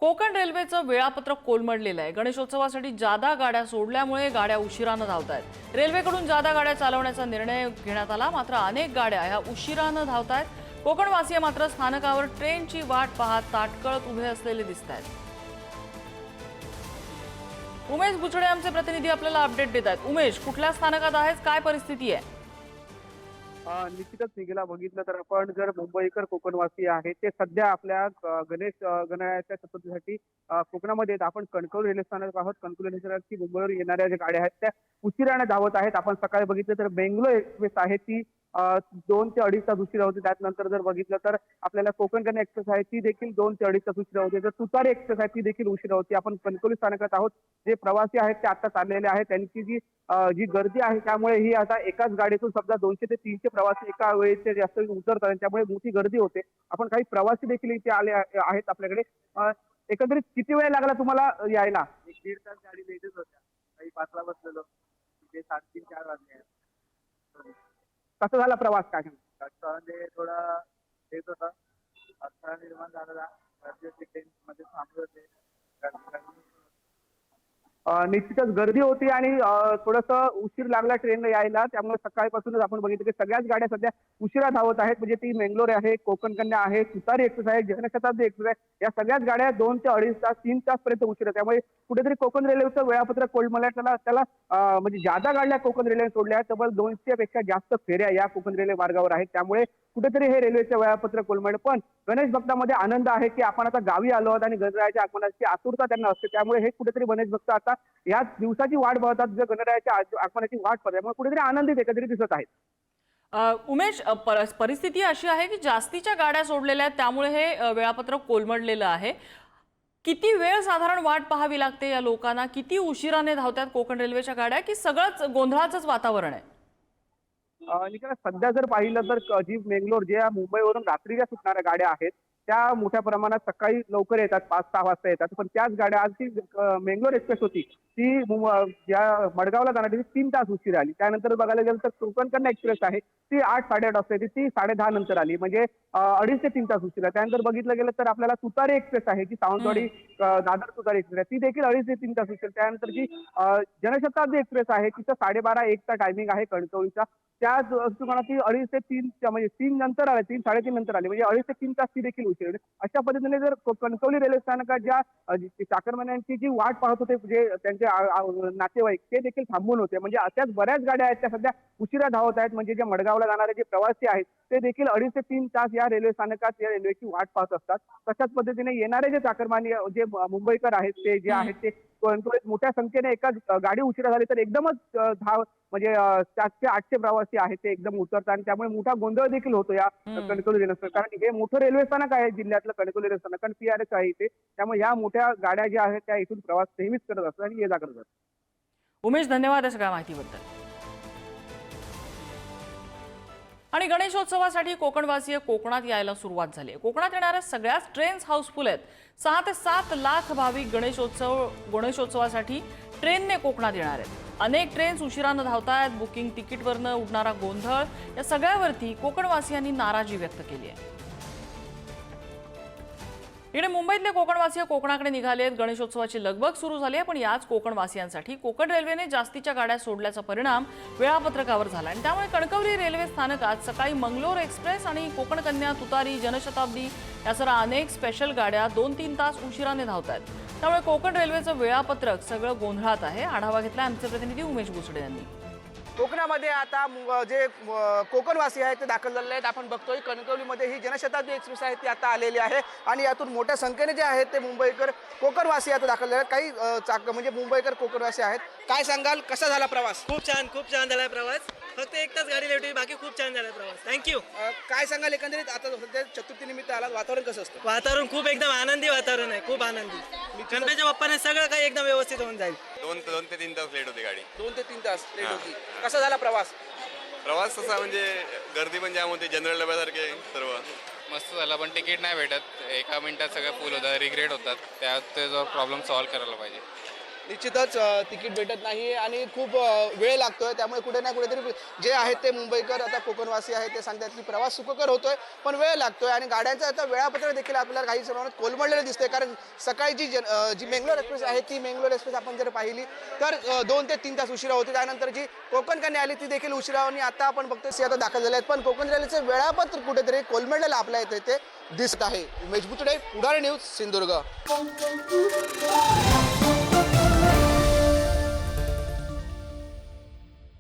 कोकण रेल्वेचं वेळापत्रक कोलमडलेलं आहे। गणेशोत्सवासाठी जादा गाड्या सोडल्यामुळे गाड्या उशिराने धावतायत। रेल्वेकडून जादा गाड्या चालवण्याचा निर्णय घेण्यात आला, मात्र अनेक गाड्या ह्या उशिराने धावतायत। कोकणवासीय मात्र स्थानकावर ट्रेनची वाट पाहत ताटकळत उभे असलेले दिसतायत। उमेश बुचडे आमचे प्रतिनिधी आपल्याला अपडेट देत आहेत। उमेश, कुठल्या स्थानकात आहेस, काय परिस्थिती आहे? निश्चितच निघेला बघितलं तर आपण जर मुंबईकर कोकणवासी आहेत ते सध्या आपल्या गणेश गणरायाच्या चतुर्थीसाठी कोकणामध्ये आहेत। आपण कणकवली रेल्वे स्थानक आहोत। कणकवली रेल्वे स्थानक की मुंबईवर येणाऱ्या ज्या गाड्या आहेत त्या उशिराने धावत आहेत। आपण सकाळी बघितलं तर बेंगलोर एक्सप्रेस आहे ती 2 ते 2.5 तास उशिरा होती। त्यानंतर जर बघितलं तर आपल्याला कोकण कन्या एक्सप्रेस आहे ती देखील 2 ते 2.5 तास उशिरा होती। जर तुतारी एक्सप्रेस आहे ती देखील उशिरा होती। आपण कणकवली स्थानकात आहोत। जे प्रवासी आहेत ते आता चाललेले आहेत, त्यांची जी गर्दी आहे त्यामुळे ही आता एकाच गाडीतून समजा 200 ते 300 प्रवासी एका वेळेचे जास्त उतरतात, त्यामुळे मोठी गर्दी होते। आपण काही प्रवासी देखील इथे आले आहेत आपल्याकडे। एकंदरीत किती वेळ लागला तुम्हाला यायला? 1-1.5 तास गाडी लेटच होत्या, काही 5ला बसलेलो, तिथे 3:30-4 वाजले। कसा झाला प्रवास? काय म्हणजे थोडा लेट होता, अडथळा निर्माण झालेला, गर्दी ट्रेन मध्ये थांबले होते। निश्चितच गर्दी होती आणि थोडंसं उशीर लागला ट्रेनला यायला, त्यामुळे सकाळपासूनच आपण बघितलं की सगळ्याच गाड्या सध्या उशिरा धावत आहेत। म्हणजे ती मेंगलोर आहे, कोकण कन्या आहे, तुतारी एक्सप्रेस आहे, जनशताब्दी एक्सप्रेस आहे, या सगळ्याच गाड्या 2 ते 2.5 तास 3 तास पर्यंत उशिरा। त्यामुळे कुठेतरी कोकण रेल्वेचं वेळापत्रक कोलमडलं। त्याला त्याला म्हणजे जादा गाड्या कोकण रेल्वेने सोडल्या, तब्बल 200 पेक्षा जास्त फेऱ्या या कोकण रेल्वे मार्गावर आहेत। त्यामुळे कुठेतरी हे रेल्वेचं वेळापत्रक कोलमडलं। पण गणेश भक्तांमध्ये आनंद आहे की आपण आता गावी आलो आहोत आणि गणरायाच्या आगमनाची आतुरता त्यांना असते। त्यामुळे हे कुठेतरी गणेश भक्त आता या दिवसाची वाट पाहतात, जर गणरायाच्या आगमनाची वाट पाहतात, त्यामुळे कुठेतरी आनंदित एकत्रित दिसत आहेत। उमेश, परिस्थिती अशी आहे की जास्तीच्या गाड्या सोडलेल्या आहेत, त्यामुळे हे वेळापत्रक कोलमडलेलं आहे। किती वेळ साधारण वाट पाहावी लागते या लोकांना? किती उशिराने धावतात कोकण रेल्वेच्या गाड्या, की सगळंच गोंधळाचंच वातावरण आहे? निखिल, सध्या जर पाहिलं तर जी मेंगलोर, ज्या मुंबईवरून रात्रीच्या सुटणाऱ्या गाड्या आहेत त्या मोठ्या प्रमाणात सकाळी लवकर येतात, 5-6 वाजता येतात। पण त्याच गाड्या, आज ती मेंगलोर एक्सप्रेस होती ती ज्या मडगावला जाणारी ती 3 तास उशीर आली। त्यानंतर बघायला गेलं तर कोकण कन्या एक्सप्रेस आहे ती 8-8:30 वाजता येते, ती 10:30 नंतर आली, म्हणजे 2.5 ते 3 तास उशिरा। त्यानंतर बघितलं गेलं तर आपल्याला तुतारी एक्सप्रेस आहे जी सावंतवाडी दादर तुतारी एक्सप्रेस आहे, ती देखील 2.5 ते 3 तास उशीर। त्यानंतर जी जनशताब्दी एक्सप्रेस आहे तिचं 12:30-1 चा टायमिंग आहे कणकवलीचा, त्या तुम्हाला ती 2.5 ते 3 म्हणजे 3 नंतर आली, 3-3:30 नंतर आली, म्हणजे 2.5 ते 3 तास ती देखील उशीर। अशा पद्धतीने जर कणकवली रेल्वे स्थानकात ज्या चाकरमान्यांची जी वाट पाहत होते, जे त्यांचे नातेवाईक, ते देखील थांबून होते। म्हणजे अशाच बऱ्याच गाड्या आहेत त्या सध्या उशिरा धावत आहेत। म्हणजे जे मडगावला जाणारे जे प्रवासी आहेत ते देखील 2.5 ते 3 तास या रेल्वे स्थानकात या रेल्वेची वाट पाहत असतात। तशाच पद्धतीने येणारे जे चाकरमानी, जे मुंबईकर आहेत, ते जे आहेत ते कणकवलीत मोठ्या संख्येने, एका गाडी उशिरा झाली तर एकदमच धाव म्हणजे 700-800 प्रवासी आहेत ते एकदम उतरतात आणि त्यामुळे मोठा गोंधळ देखील होतो या कणकवली रेल्वे स्थानक। कारण हे मोठं रेल्वे स्थानक आहे जिल्ह्यातलं कणकवली रेल्वे स्थानक, कारण PRS आहे इथे, त्यामुळे या मोठ्या गाड्या ज्या आहेत त्या इथून प्रवास नेहमीच करत असतात आणि ये जा करत असतात। उमेश, धन्यवाद या सगळ्या माहितीबद्दल। आणि गणेशोत्सवासाठी कोकणवासीय कोकणात यायला सुरुवात झाली आहे। कोकणात येणाऱ्या सगळ्याच ट्रेन्स हाऊसफुल आहेत। 6 ते 7 लाख भाविक गणेशोत्सवासाठी ट्रेनने कोकणात येणार आहेत। अनेक ट्रेन्स उशिरानं धावतायत। बुकिंग तिकीटवरनं उडणारा गोंधळ, या सगळ्यावरती कोकणवासियांनी नाराजी व्यक्त केली आहे। इकडे मुंबईतले कोकणवासीय कोकणाकडे निघालेत। गणेशोत्सवाची लगबग सुरू झाली आहे, पण याच कोकणवासियांसाठी कोकण रेल्वेने जास्तीच्या गाड्या सोडल्याचा परिणाम वेळापत्रकावर झाला आणि त्यामुळे कणकवली रेल्वे स्थानकात सकाळी मंगलोर एक्सप्रेस आणि कोकण कन्या, तुतारी, जनशताब्दी यासह अनेक स्पेशल गाड्या 2-3 तास उशिराने धावत आहेत। त्यामुळे कोकण रेल्वेचं वेळापत्रक सगळं गोंधळात आहे। आढावा घेतला आमचे प्रतिनिधी उमेश बुचडे यांनी। कोकणामध्ये आता जे कोकणवासी आहेत ते दाखल झालेले आहेत। आपण बघतोय कणकवलीमध्ये ही जनशताब्दी एक्सप्रेस आहे ती आता आलेली आहे आणि यातून मोठ्या संख्येने जे आहेत ते मुंबईकर कोकणवासी आता दाखल झाले आहेत। काही म्हणजे मुंबईकर कोकणवासी आहेत। काय सांगाल, कसा झाला प्रवास? खूप छान झाला प्रवास। फक्त 1 तास गाडी लेट होती, बाकी खूप छान झाला प्रवास। थँक्यू। काय सांगाल एकंदरीत, आता सध्या चतुर्थीनिमित्त आला, वातावरण कसं असतं? वातावरण खूप एकदम आनंदी वातावरण आहे, खूप आनंदी। गणपतीच्या बाप्पाने सगळं काही एकदम व्यवस्थित होऊन जाईल। 2 ते 3 तास लेट होती गाडी। 2 ते 3 तास लेट होती। कसा झाला प्रवास? प्रवास तसा म्हणजे गर्दी पण जाम होती, जनरल डब्यासारखे सर्व मस्त झाला, पण तिकीट नाही भेटत। 1 मिनिटात सगळं फुल होतं, रिग्रेट होतात। त्यात जो प्रॉब्लेम सॉल्व्ह करायला पाहिजे। निश्चितच तिकीट भेटत नाही आणि खूप वेळ लागतोय. त्यामुळे कुठे ना कुठेतरी जे आहेत ते मुंबईकर आता कोकणवासी आहेत ते सांगतात की प्रवास सुखकर होतोय पण वेळ लागतोय आणि गाड्यांचं आता वेळापत्रक देखील आपल्याला काही प्रमाणात कोलमडलेलं दिसतंय. कारण सकाळी जी मेंगलोर एक्सप्रेस आहे ती मेंगलोर एक्सप्रेस आपण जर पाहिली तर 2 ते 3 तास उशिरा होती. त्यानंतर जी कोकण कन्या आली ती देखील उशिरा आणि आता आपण बघतोय आता दाखल झाले आहेत. पण कोकण रेल्वेचं वेळापत्रक कुठेतरी कोलमडलेलं आपल्या इथे ते दिसत आहे. उमेश बुचडे, पुढारी न्यूज, सिंधुदुर्ग.